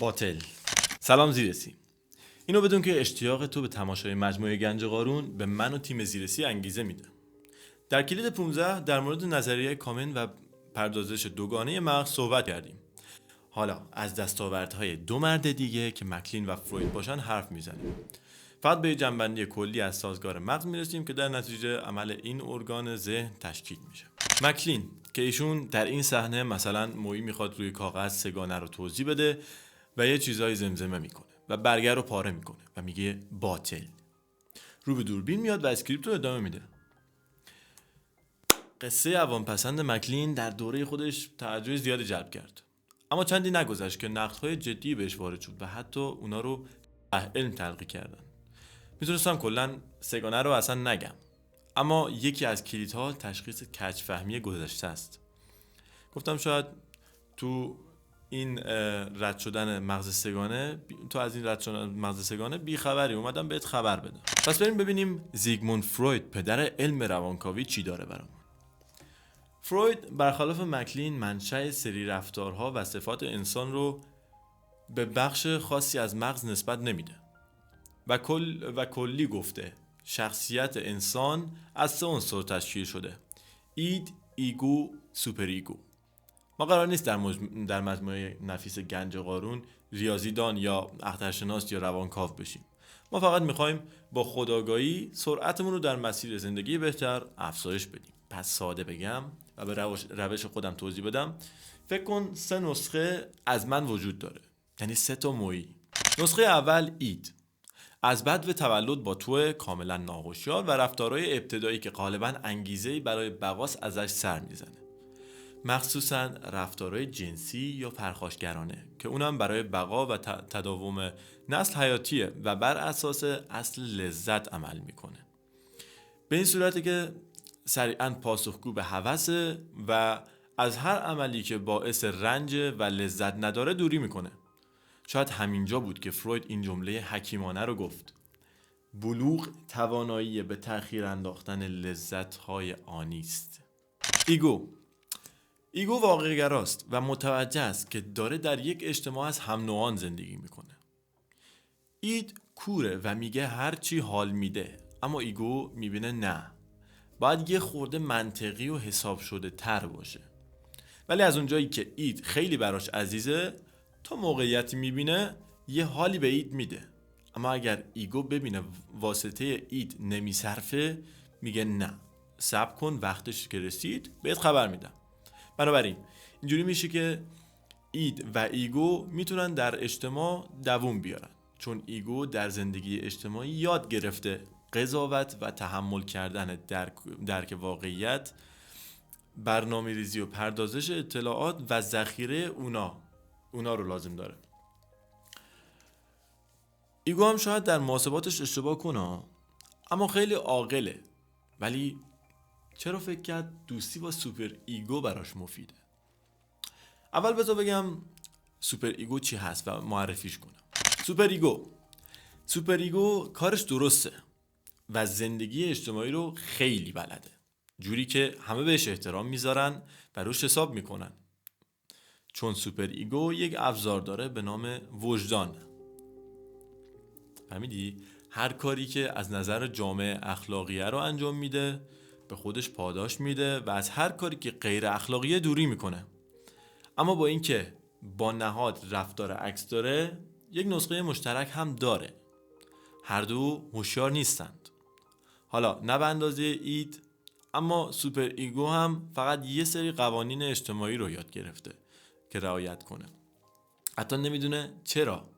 باطل. سلام زیرسی. اینو بدون که اشتیاق تو به تماشای مجموعه گنج قارون به من و تیم زیرسی انگیزه میده. در کلید 15 در مورد نظریه کامن و پردازش دوگانه مغز صحبت کردیم. حالا از دستاوردهای دو مرد دیگه که مکلین و فروید باشن حرف میزنیم. فقط به جنبندی کلی از سازگار مغز میرسیم که در نتیجه عمل این ارگان ذهن تشکیل میشه. مکلین که ایشون در این صحنه مثلا مویی میخواد روی کاغذ سگانه رو توضیح بده و یه چیزای زمزمه میکنه و برگر رو پاره میکنه و میگه باطل. رو به دوربین میاد و اسکریپت رو ادامه میده. قصه عوام‌پسند مکلین در دوره خودش توجه زیادی جلب کرد. اما چندی نگذشت که نقدهای جدی بهش وارد شد و حتی اونا رو علم تلقی کردن. میتونستم کلا سگانه رو اصلا نگم، اما یکی از کلیدها تشخیص کج فهمی گذشته است. گفتم شاید تو این رد شدن مغز سگانه تو از این رد شدن مغز سگانه بیخبری، اومدم بهت خبر بدم. پس بریم ببینیم زیگموند فروید پدر علم روانکاوی چی داره برامون. فروید برخلاف مکلین منشأ سری رفتارها و صفات انسان رو به بخش خاصی از مغز نسبت نمیده و کلی گفته شخصیت انسان از 3 عنصر تشکیل شده: اید، ایگو، سوپر ایگو. ما قرار نیست در مجموعه نفیس گنج قارون ریاضیدان یا اخترشناس یا روانکاو بشیم. ما فقط میخوایم با خودآگاهی سرعتمون رو در مسیر زندگی بهتر افزایش بدیم. پس ساده بگم و به روش خودم توضیح بدم، فکر کن 3 نسخه از من وجود داره، یعنی 3 تا مویی. نسخه اول اید، از بدو تولد با تو کاملا ناهوشیار و رفتارهای ابتدایی که غالبا انگیزه‌ای برای بقاس ازش سر میزنه، مخصوصا رفتارهای جنسی یا پرخاشگرانه که اونم برای بقا و تداوم نسل حیاتیه و بر اساس اصل لذت عمل میکنه. به این صورته که سریعا پاسخگو به هوسه و از هر عملی که باعث رنج و لذت نداره دوری میکنه. شاید همینجا بود که فروید این جمله حکیمانه رو گفت: بلوغ توانایی به تأخیر انداختن لذت‌های آنی است. ایگو واقع‌گراست و متوجه است که داره در یک اجتماع از هم نوعان زندگی میکنه. اید کوره و میگه هر چی حال میده، اما ایگو میبینه نه، باید یه خورده منطقی و حساب شده تر باشه. ولی از اونجایی که اید خیلی براش عزیزه، تا موقعیتی میبینه یه حالی به اید میده. اما اگر ایگو ببینه واسطه اید نمیصرفه، میگه نه، صبر کن، وقتش که رسید بهت خبر میدم. بنابراین اینجوری میشه که اید و ایگو میتونن در اجتماع دووم بیارن، چون ایگو در زندگی اجتماعی یاد گرفته قضاوت و تحمل کردن درک واقعیت، برنامه‌ریزی و پردازش اطلاعات و ذخیره اونا رو لازم داره. ایگو هم شاید در محاسباتش اشتباه کنه، اما خیلی عاقله. ولی چرا فکر کرد دوستی با سوپر ایگو براش مفیده؟ اول بذار بگم سوپر ایگو چی هست و معرفیش کنم. سوپر ایگو کارش درسته و زندگی اجتماعی رو خیلی بلده، جوری که همه بهش احترام میذارن و روش حساب میکنن، چون سوپر ایگو یک ابزار داره به نام وجدان. فهمیدی؟ هر کاری که از نظر جامعه اخلاقیه رو انجام میده به خودش پاداش میده و از هر کاری که غیر اخلاقیه دوری میکنه. اما با اینکه با نهاد رفتار عکس داره، یک نسخه مشترک هم داره: هر دو هوشیار نیستند. حالا نه به اندازه اید، اما سوپر ایگو هم فقط یه سری قوانین اجتماعی رو یاد گرفته که رعایت کنه. حتی نمیدونه چرا،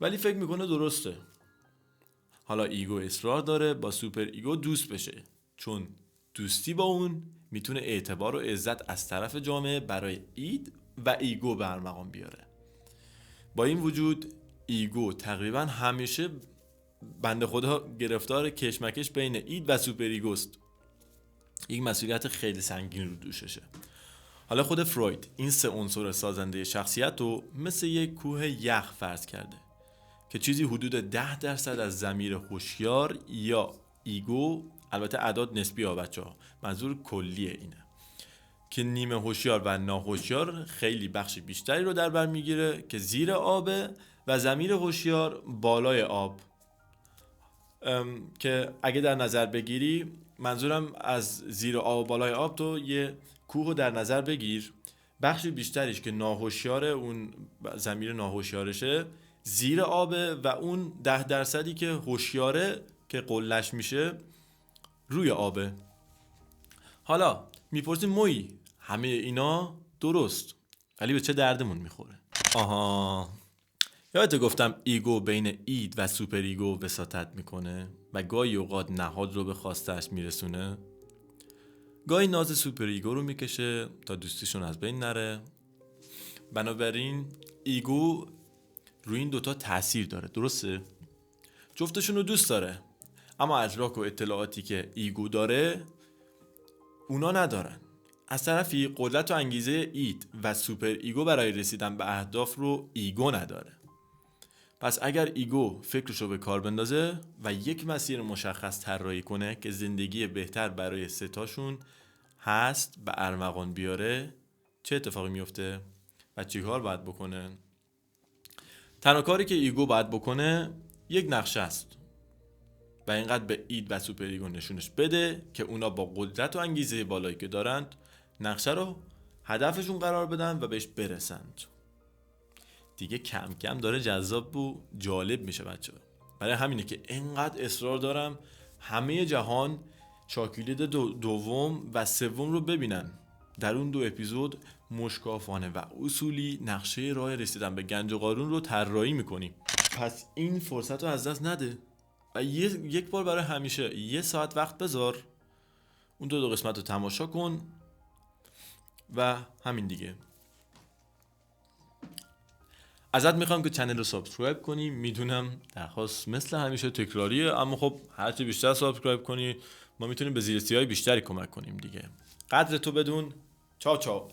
ولی فکر میکنه درسته. حالا ایگو اصرار داره با سوپر ایگو دوست بشه، چون دوستی با اون میتونه اعتبار و عزت از طرف جامعه برای اید و ایگو برمقام بیاره. با این وجود ایگو تقریبا همیشه بنده خدا گرفتار کشمکش بین اید و سوپر ایگوست. یک مسئولیت خیلی سنگین رو دوششه. حالا خود فروید این 3 عنصر سازنده شخصیت رو مثل یک کوه یخ فرض کرده که چیزی حدود 10% از ضمیر هوشیار یا ایگو، البته اعداد نسبی ها بچه ها، منظور کلیه اینه، که نیمه هوشیار و ناهوشیار خیلی بخش بیشتری رو در بر میگیره که زیر آبه و ضمیر هوشیار بالای آب. که اگه در نظر بگیری، منظورم از زیر آب و بالای آب، تو یه کوه رو در نظر بگیر، بخش بیشتریش که ناهوشیاره، اون ضمیر ناهوشیارشه زیر آبه و اون 10% که هوشیاره که قلهش میشه روی آبه. حالا میپرسی موی همه اینا درست، ولی به چه دردمون میخوره؟ آها، یادت گفتم ایگو بین اید و سوپر ایگو وساطت میکنه و گاهی اوقات نهاد رو به خواستش میرسونه. گاهی ناز سوپر ایگو رو میکشه تا دوستیشون از بین نره. بنابراین ایگو روی این دوتا تأثیر داره، درسته؟ جفتشون رو دوست داره، اما ادراک و اطلاعاتی که ایگو داره اونا ندارن. از طرفی قدرت و انگیزه اید و سوپر ایگو برای رسیدن به اهداف رو ایگو نداره. پس اگر ایگو فکرشو به کار بندازه و یک مسیر مشخص طراحی کنه که زندگی بهتر برای ستاشون هست به ارمغان بیاره، چه اتفاقی میفته و چی کار باید بکنه؟ تنها کاری که ایگو باید بکنه یک نقشه است و اینقدر به اید و سوپر ایگو نشونش بده که اونا با قدرت و انگیزه بالایی که دارند نقشه رو هدفشون قرار بدن و بهش برسند. دیگه کم کم داره جذاب و جالب میشه بچه. برای همینه که اینقدر اصرار دارم همه جهان چاکلید دوم و سوم رو ببینن. در اون 2 اپیزود مشکافانه و اصولی نقشه راه رسیدن به گنج و قارون رو طراحی میکنیم. پس این فرصت رو از دست نده و یک بار برای همیشه 1 ساعت وقت بذار، اون 2 قسمت رو تماشا کن و همین دیگه. ازت میخوام که چنل رو سابسکرایب کنی. میدونم درخواست مثل همیشه تکراریه، اما خب هرچی بیشتر سابسکرایب کنی ما میتونیم به زیر سیاه بیشتری کمک کنیم دیگه. قدر تو بدون. چاو چاو.